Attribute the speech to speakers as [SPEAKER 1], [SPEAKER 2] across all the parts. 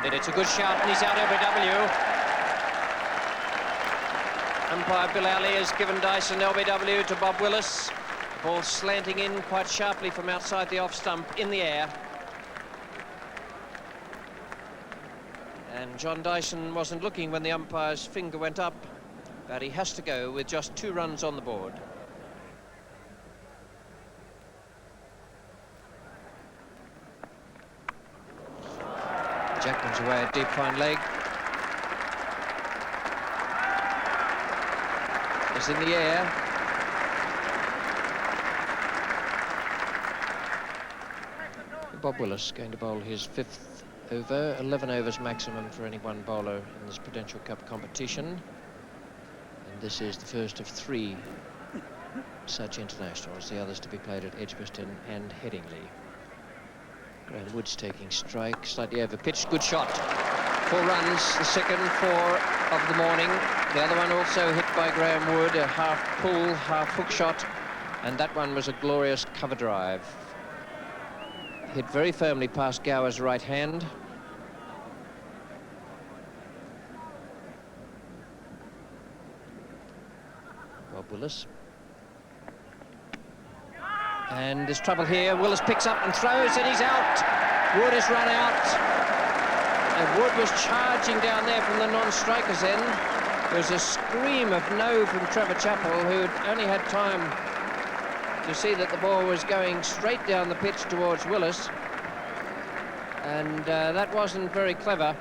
[SPEAKER 1] grounded. It's a good shot, and he's out LBW. Umpire Bill Alley has given Dyson LBW to Bob Willis. The ball slanting in quite sharply from outside the off stump in the air. And John Dyson wasn't looking when the umpire's finger went up, but he has to go with just 2 runs on the board. Jackman's away at deep fine leg. It's in the air. Bob Willis going to bowl his 5th over. 11 overs maximum for any one bowler in this Prudential Cup competition. And this is the first of 3 such internationals, the others to be played at Edgbaston and Headingley. Graham Woods taking strike, slightly over pitched, good shot. 4 runs, the second 4 of the morning. The other one also hit by Graham Wood, a half pull, half hook shot, and that one was a glorious cover drive. Hit very firmly past Gower's right hand. Bob Willis. And there's trouble here. Willis picks up and throws, and he's out. Wood has run out. And Wood was charging down there from the non-striker's end. There was a scream of no from Trevor Chappell, who had only had time to see that the ball was going straight down the pitch towards Willis. And that wasn't very clever.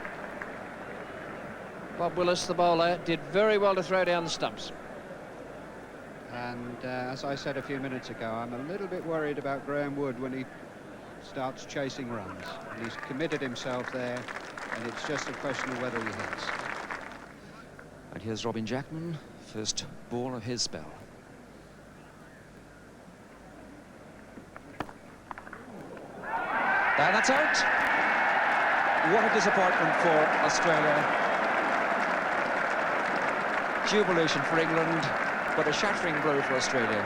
[SPEAKER 1] Bob Willis, the bowler, did very well to throw down the stumps.
[SPEAKER 2] And as I said a few minutes ago, I'm a little bit worried about Graham Wood when he starts chasing runs. He's committed himself there, and it's just a question of whether he hits.
[SPEAKER 3] And here's Robin Jackman, first ball of his spell.
[SPEAKER 4] That's out. What a disappointment for Australia. Jubilation for England, but a shattering blow for Australia.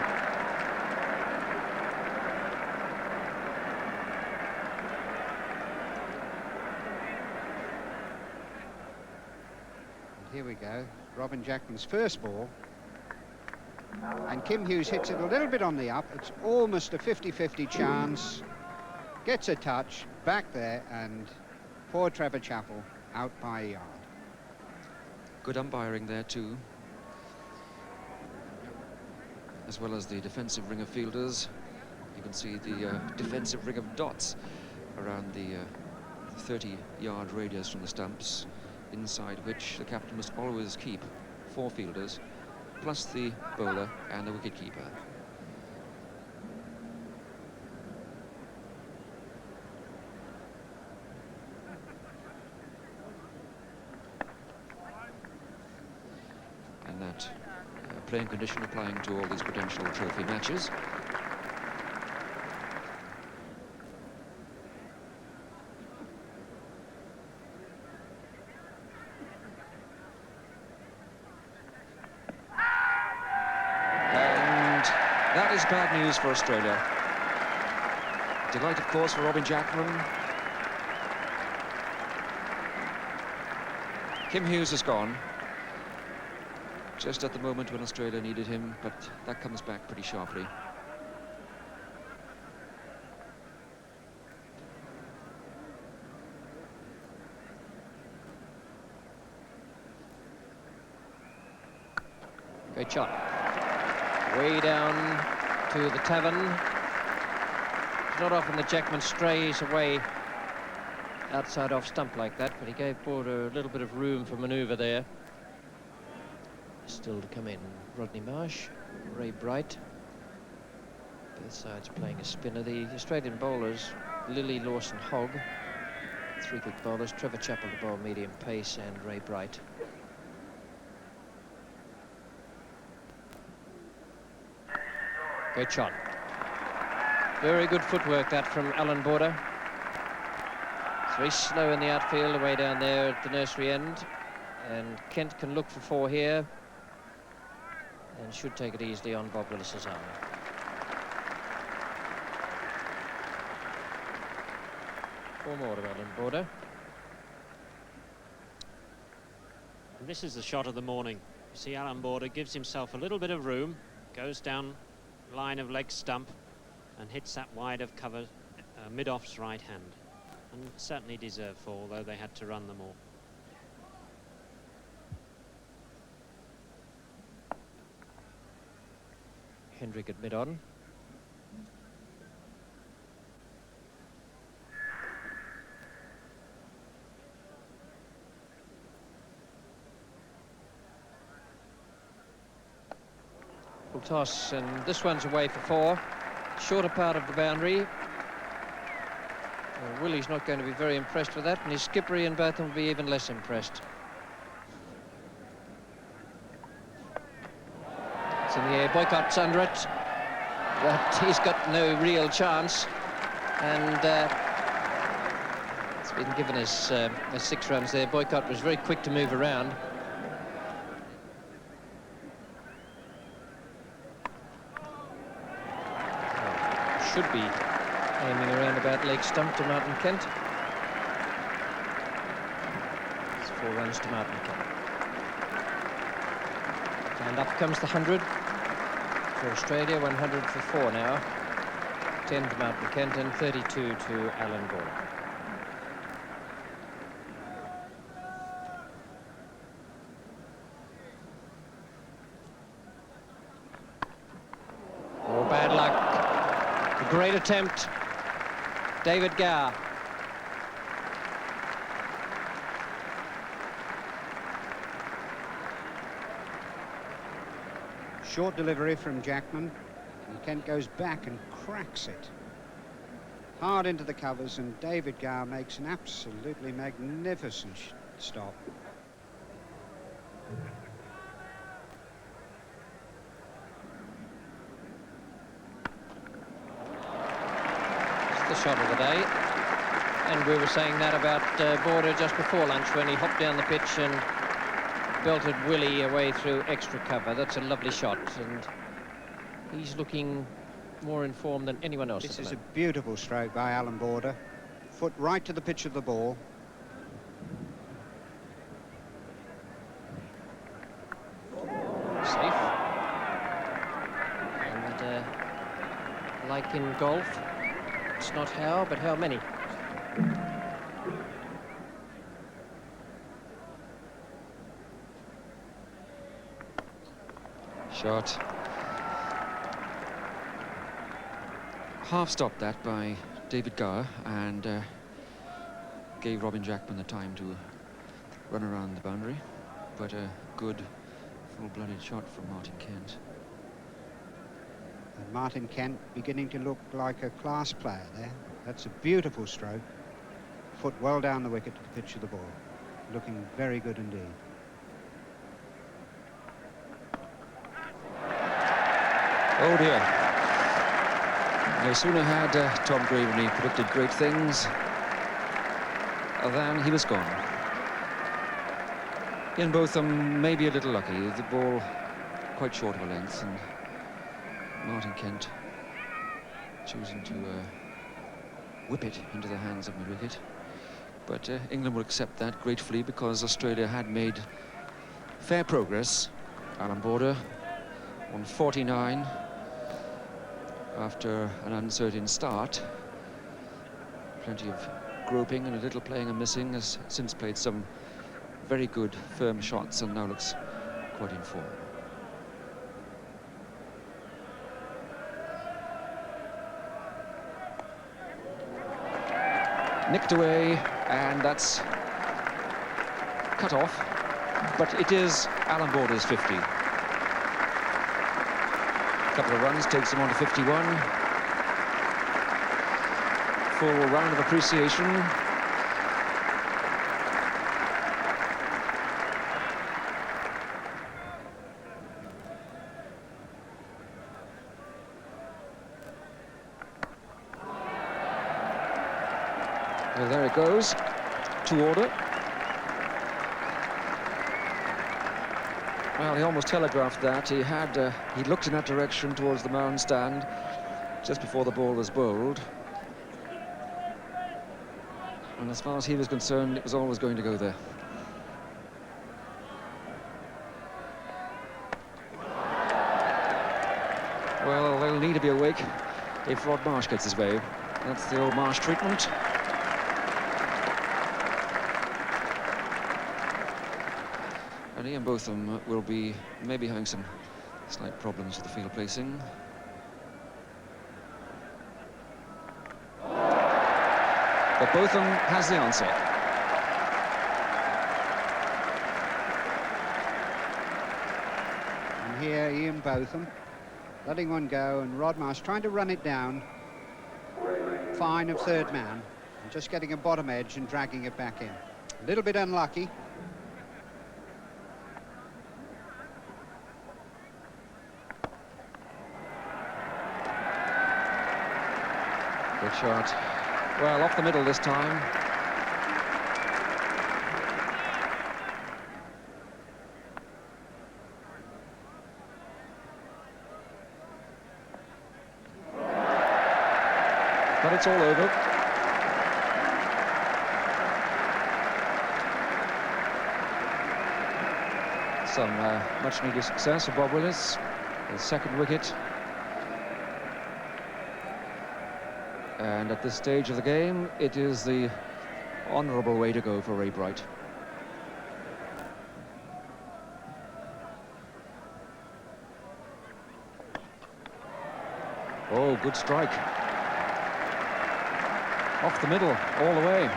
[SPEAKER 2] And here we go, Robin Jackman's first ball. And Kim Hughes hits it a little bit on the up. It's almost a 50-50 chance. Gets a touch, back there, and poor Trevor Chappell out by a yard.
[SPEAKER 3] Good umpiring there too, as well as the defensive ring of fielders. You can see the defensive ring of dots around the 30-yard radius from the stumps, inside which the captain must always keep 4 fielders, plus the bowler and the wicketkeeper. And that playing condition applying to all these Prudential Trophy matches. And that is bad news for Australia. Delight, of course, for Robin Jackman. Kim Hughes is gone, just at the moment when Australia needed him, but that comes back pretty sharply.
[SPEAKER 1] Great shot. Way down to the tavern. It's not often that Jackman strays away outside off stump like that, but he gave Border a little bit of room for manoeuvre there. Still to come in, Rodney Marsh, Ray Bright. Both sides playing a spinner. The Australian bowlers, Lily, Lawson, Hogg. 3 quick bowlers, Trevor Chappell to bowl medium pace, and Ray Bright. Great shot. Very good footwork that from Allan Border. It's very slow in the outfield, away down there at the nursery end. And Kent can look for 4 here, and should take it easily on Bob Willis's arm. Four more to Allan Border.
[SPEAKER 5] And this is the shot of the morning. You see Allan Border gives himself a little bit of room, goes down line of leg stump and hits that wide of cover mid-off's right hand. And certainly deserved for, although they had to run them all.
[SPEAKER 1] Hendrick at mid-on. Full toss, and this one's away for 4. Shorter part of the boundary. Well, Willie's not going to be very impressed with that, and his skippery and both of them will be even less impressed. It's in the air, Boycott's under it, but he's got no real chance, and it's been given as 6 runs there. Boycott was very quick to move around. Should be aiming around about leg stump to Martin Kent. It's 4 runs to Martin Kent. And up comes the 100 for Australia, 100 for 4 now. 10 to Martin Kent and 32 to Allan Border. Oh, bad luck. A great attempt. David Gower.
[SPEAKER 2] Short delivery from Jackman, and Kent goes back and cracks it. Hard into the covers, and David Gower makes an absolutely magnificent stop.
[SPEAKER 1] It's the shot of the day. And we were saying that about Border just before lunch when he hopped down the pitch and belted Willie away through extra cover. That's a lovely shot, and he's looking more in form than anyone else.
[SPEAKER 2] This is a beautiful stroke by Allan Border. Foot right to the pitch of the ball.
[SPEAKER 1] Safe. And like in golf, it's not how, but how many.
[SPEAKER 3] Shot. Half stopped that by David Gower, and gave Robin Jackman the time to run around the boundary, but a good full-blooded shot from Martin Kent.
[SPEAKER 2] And Martin Kent beginning to look like a class player there. That's a beautiful stroke. Foot well down the wicket to the pitch of the ball. Looking very good indeed.
[SPEAKER 3] Oh dear. No sooner had Tom Graveney predicted great things than he was gone. In both of them, maybe a little lucky. The ball quite short of a length, and Martin Kent choosing to whip it into the hands of mid-wicket. But England will accept that gratefully, because Australia had made fair progress. Allan Border on 49 after an uncertain start. Plenty of groping and a little playing and missing, has since played some very good firm shots and now looks quite in form. Nicked away, and that's cut off, but it is Allan Border's 50. Couple of runs takes him on to 51. Full round of appreciation. Well, there it goes, to order. Well, he almost telegraphed that. He had he looked in that direction towards the mound stand just before the ball was bowled. And as far as he was concerned, it was always going to go there. Well, they'll need to be awake if Rod Marsh gets his way. That's the old Marsh treatment. And Ian Botham will be maybe having some slight problems with the field placing. But Botham has the answer.
[SPEAKER 2] And here, Ian Botham letting one go, and Rod Marsh trying to run it down. Fine of third man, and just getting a bottom edge and dragging it back in. A little bit unlucky.
[SPEAKER 3] Good shot. Well, off the middle this time. But it's all over. Some much-needed success for Bob Willis, his second wicket. And at this stage of the game, it is the honourable way to go for Ray Bright. Oh, good strike. Off the middle, all the way.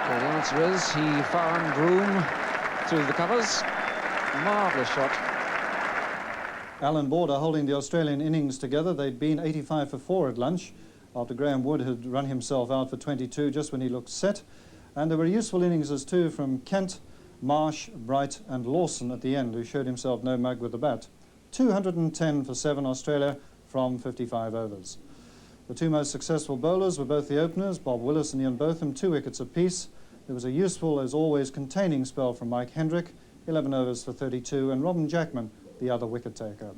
[SPEAKER 3] Well, the answer is he found room through the covers. Marvellous shot.
[SPEAKER 6] Allan Border holding the Australian innings together. They'd been 85 for 4 at lunch, after Graham Wood had run himself out for 22 just when he looked set. And there were useful innings too from Kent, Marsh, Bright and Lawson at the end, who showed himself no mug with the bat. 210 for 7 Australia from 55 overs. The two most successful bowlers were both the openers, Bob Willis and Ian Botham, 2 wickets apiece. There was a useful, as always, containing spell from Mike Hendrick, 11 overs for 32, and Robin Jackman, the other wicket taker.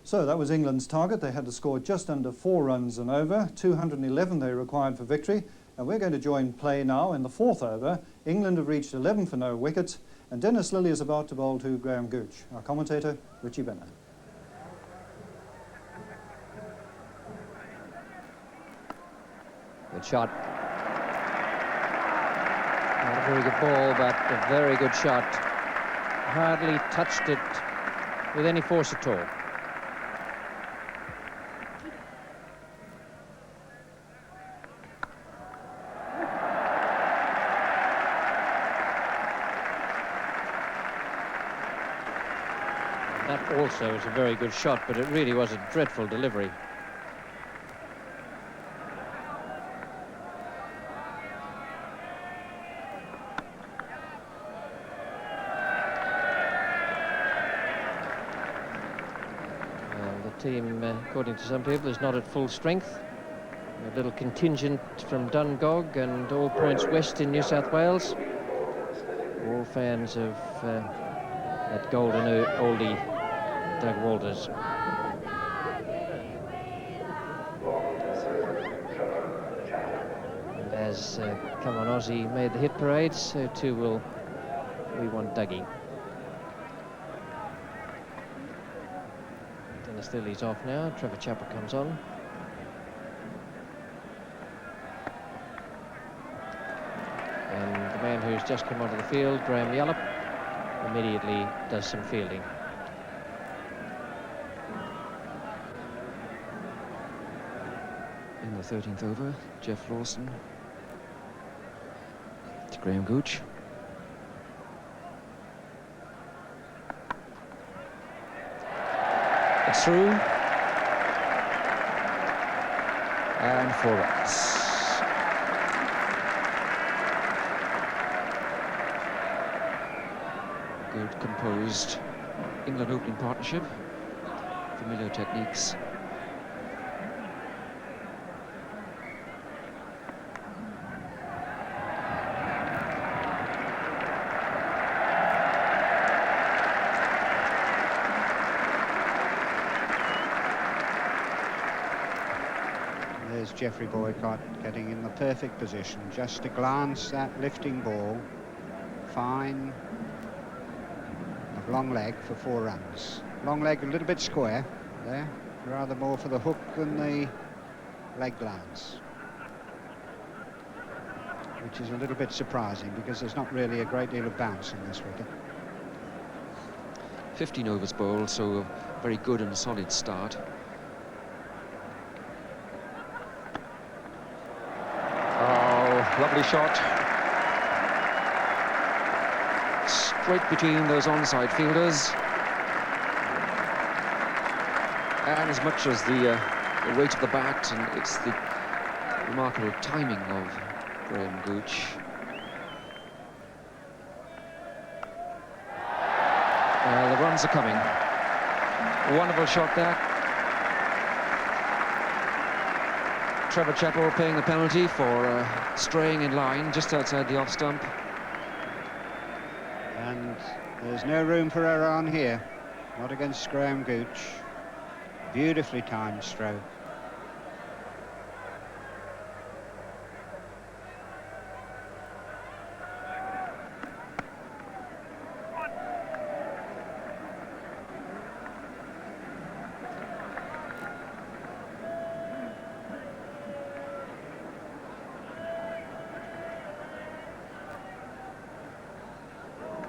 [SPEAKER 6] So that was England's target. They had to score just under 4 runs and over. 211 they required for victory. And we're going to join play now in the 4th over. England have reached 11 for no wickets. And Dennis Lilly is about to bowl to Graham Gooch. Our commentator, Richie Benner.
[SPEAKER 1] Good shot. Not a very good ball, but a very good shot. Hardly touched it with any force at all. That also was a very good shot, but it really was a dreadful delivery. The team, according to some people, is not at full strength. A little contingent from Dungog and all points west in New South Wales. All fans of that golden oldie, Doug Walters. And as Come On Aussie made the hit parade, so too will We Want Dougie. Dennis Lilly's off now. Trevor Chappell comes on. And the man who's just come onto the field, Graham Yallop, immediately does some fielding.
[SPEAKER 3] In the 13th over, Jeff Lawson to Graham Gooch. It's through. And 4 runs. Good composed England opening partnership. Familiar techniques.
[SPEAKER 2] Geoffrey Boycott, getting in the perfect position just to glance that lifting ball. Fine of long leg for 4 runs. Long leg a little bit square there, rather more for the hook than the leg glance, which is a little bit surprising because there's not really a great deal of bounce in this wicket.
[SPEAKER 3] 15 overs bowled, so a very good and solid start. Oh, lovely shot. Straight between those onside fielders. And as much as the weight of the bat, and it's the remarkable timing of Graham Gooch. The runs are coming. Wonderful shot there. Trevor Chappell paying the penalty for straying in line just outside the off stump.
[SPEAKER 2] And there's no room for error on here, not against Graham Gooch. Beautifully timed stroke.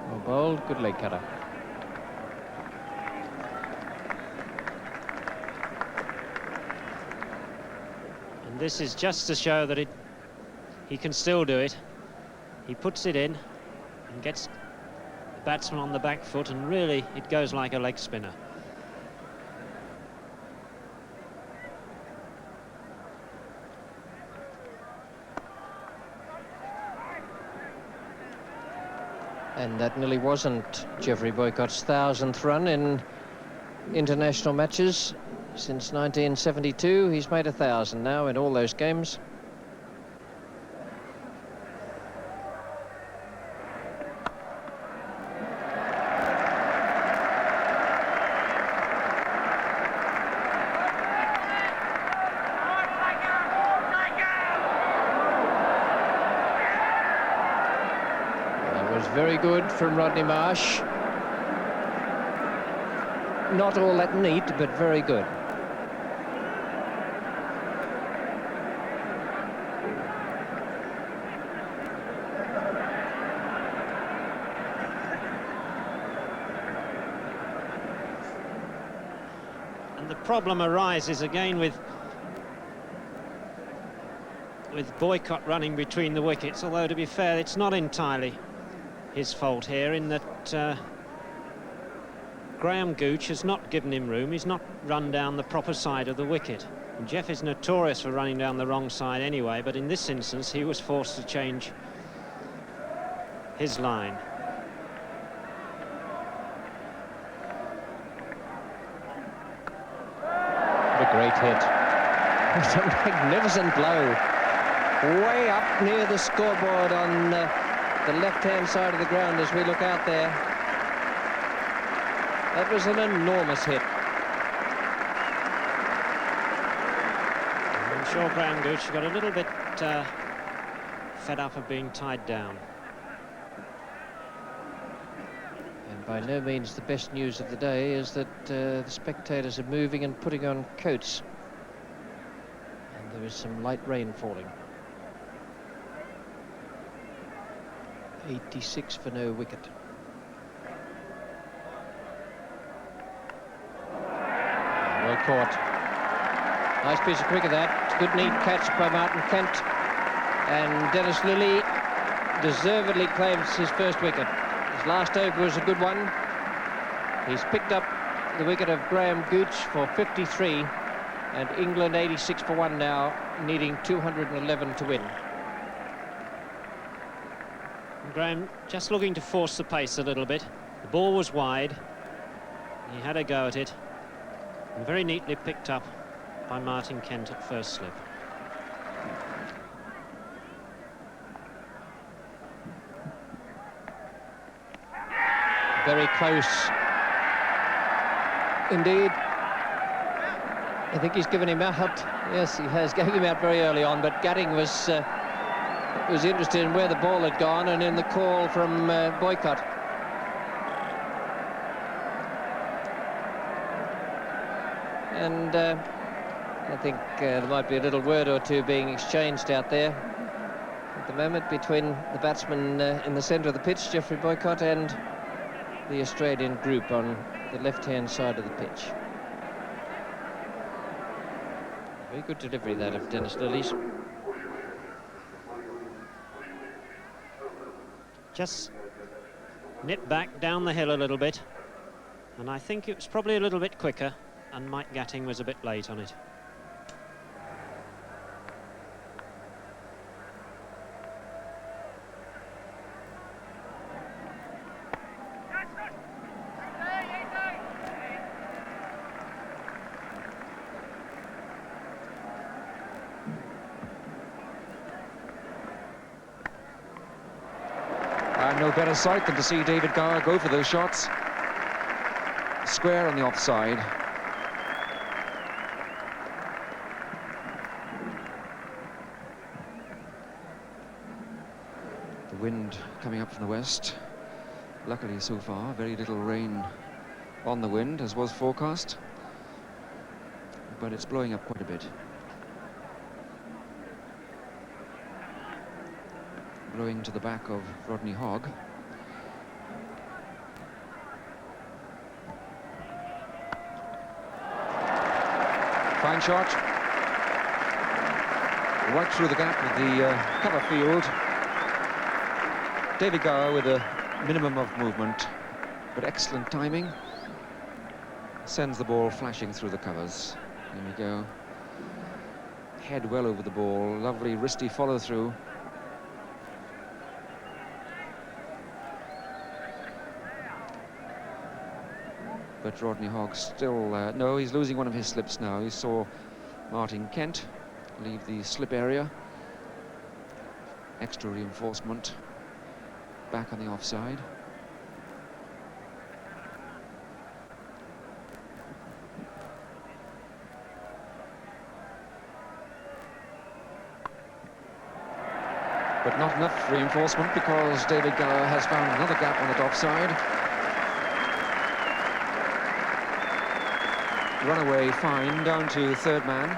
[SPEAKER 1] Well bowled, good leg cutter.
[SPEAKER 5] And this is just to show that he can still do it. He puts it in and gets the batsman on the back foot, and really it goes like a leg spinner.
[SPEAKER 1] And that nearly wasn't Geoffrey Boycott's 1000th run in international matches since 1972. He's made 1,000 now in all those games. Very good from Rodney Marsh. Not all that neat, but very good.
[SPEAKER 5] And the problem arises again with Boycott running between the wickets, although to be fair, it's not entirely his fault here, in that Graham Gooch has not given him room. He's not run down the proper side of the wicket. And Jeff is notorious for running down the wrong side anyway, but in this instance he was forced to change his line.
[SPEAKER 1] What a great hit. What a magnificent blow. Way up near the scoreboard on the left-hand side of the ground as we look out there. That was an enormous hit.
[SPEAKER 5] I'm sure Graham Gooch got a little bit fed up of being tied down.
[SPEAKER 1] And by no means the best news of the day is that the spectators are moving and putting on coats. And there is some light rain falling. 86 for no wicket. Well caught. Nice piece of cricket that. Good neat catch by Martin Kent. And Dennis Lillee deservedly claims his first wicket. His last over was a good one. He's picked up the wicket of Graham Gooch for 53, and England 86 for 1 now, needing 211 to win.
[SPEAKER 5] Graham just looking to force the pace a little bit. The ball was wide. He had a go at it. And very neatly picked up by Martin Kent at first slip.
[SPEAKER 1] Very close indeed. I think he's given him out. Yes, he has. Gave him out very early on, but Gatting was interested in where the ball had gone and in the call from Boycott. And I think there might be a little word or two being exchanged out there at the moment between the batsman in the centre of the pitch, Geoffrey Boycott, and the Australian group on the left-hand side of the pitch. Very good delivery, that, of Dennis Lilly's.
[SPEAKER 5] Just nipped back down the hill a little bit, and I think it was probably a little bit quicker, and Mike Gatting was a bit late on it.
[SPEAKER 3] No better sight than to see David Gower go for those shots. Square on the offside. The wind coming up from the west. Luckily so far, very little rain on the wind, as was forecast. But it's blowing up quite a bit. Blowing to the back of Rodney Hogg. Fine shot. Right through the gap of the cover field. David Gower with a minimum of movement, but excellent timing. Sends the ball flashing through the covers. There we go. Head well over the ball. Lovely wristy follow through. But Rodney Hogg still, no, he's losing one of his slips now. He saw Martin Kent leave the slip area. Extra reinforcement. Back on the offside. But not enough reinforcement because David Gower has found another gap on the offside. Runaway fine down to third man.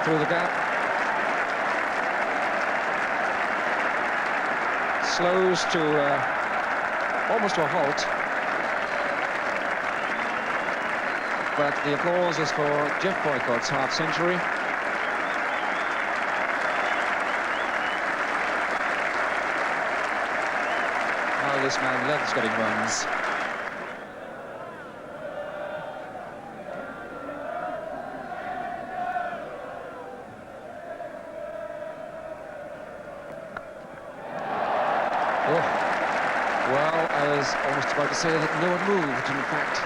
[SPEAKER 3] Through the gap. Slows to almost to a halt. But the applause is for Geoff Boycott's half-century. Now this man loves getting runs. Oh, well, I was almost about to say that no one moved. In fact,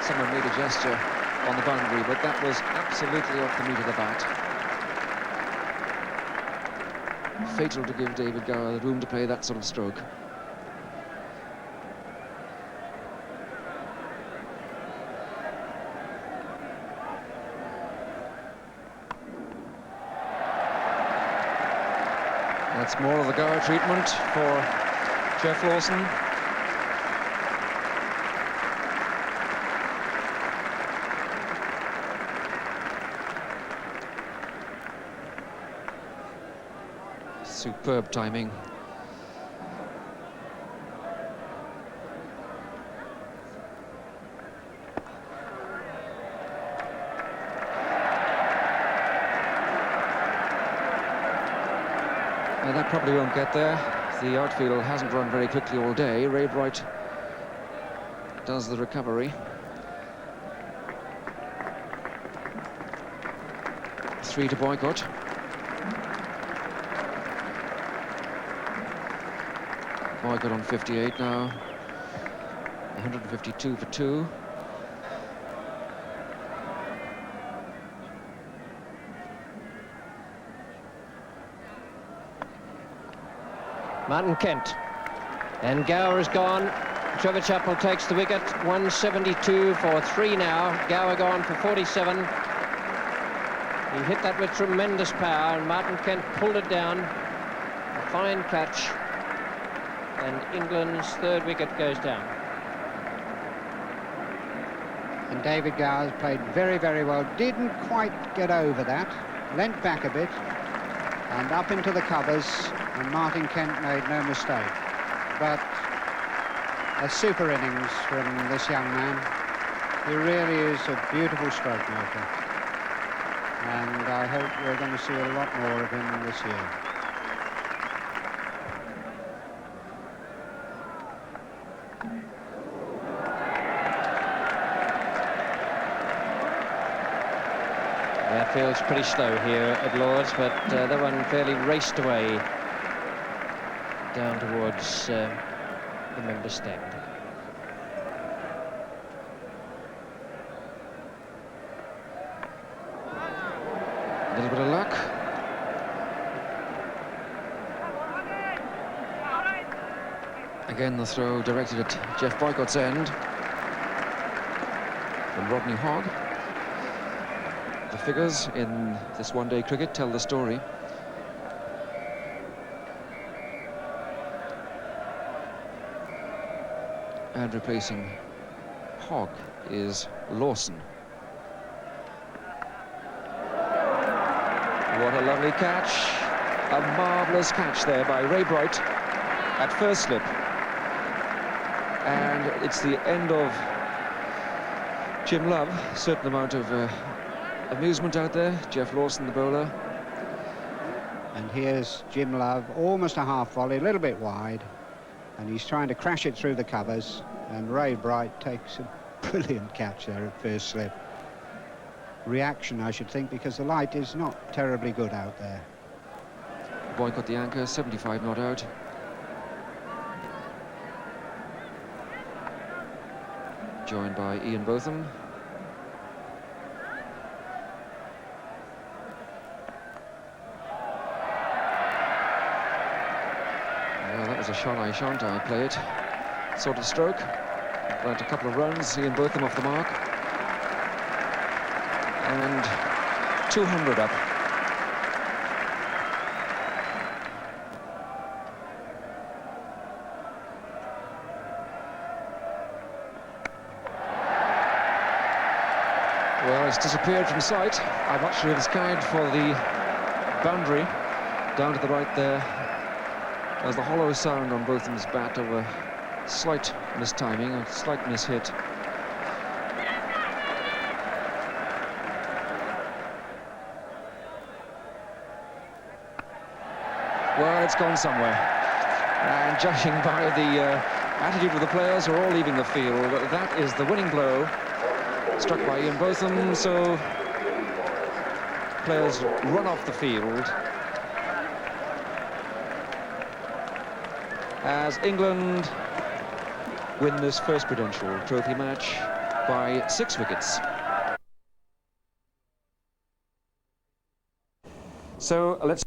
[SPEAKER 3] someone made a gesture on the boundary, but that was absolutely off the meat of the bat. Fatal to give David Gower the room to play that sort of stroke. That's more of the Gower treatment for Geoff Lawson. Superb timing. Well, that probably won't get there. The outfield hasn't run very quickly all day. Ray Bright does the recovery. 3 to Boycott. Boycott on 58 now. 152 for 2.
[SPEAKER 1] Martin Kent. And Gower is gone. Trevor Chappell takes the wicket. 172 for 3 now. Gower gone for 47. He hit that with tremendous power, and Martin Kent pulled it down. A fine catch. And England's 3rd wicket goes down.
[SPEAKER 2] And David Gower played very, very well. Didn't quite get over that. Leant back a bit and up into the covers, and Martin Kent made no mistake. But a super innings from this young man. He really is a beautiful stroke maker. And I hope we're going to see a lot more of him this year.
[SPEAKER 1] That feels pretty slow here at Lord's, but that one fairly raced away down towards the member stand.
[SPEAKER 3] A little bit of luck. Again, the throw directed at Jeff Boycott's end from Rodney Hogg. The figures in this one-day cricket tell the story. And replacing Hogg is Lawson. What a lovely catch. A marvellous catch there by Ray Bright at first slip. And it's the end of Jim Love. Certain amount of amusement out there. Jeff Lawson, the bowler.
[SPEAKER 2] And here's Jim Love, almost a half volley, a little bit wide. And he's trying to crash it through the covers. And Ray Bright takes a brilliant catch there at first slip. Reaction, I should think, because the light is not terribly good out there.
[SPEAKER 3] Boycott the anchor, 75 not out. Joined by Ian Botham. Well, that was a shall I shan't I play it sort of stroke. Plant a couple of runs, Ian Botham off the mark. And 200 up. Well, it's disappeared from sight. I'm not sure if it's carried for the boundary. Down to the right there. There's the hollow sound on Botham's bat of a slight mistiming, a slight mishit. Well, it's gone somewhere. And judging by the attitude of the players who are all leaving the field, that is the winning blow struck by Ian Botham, so players run off the field as England win this first Prudential Trophy match by 6 wickets. So let's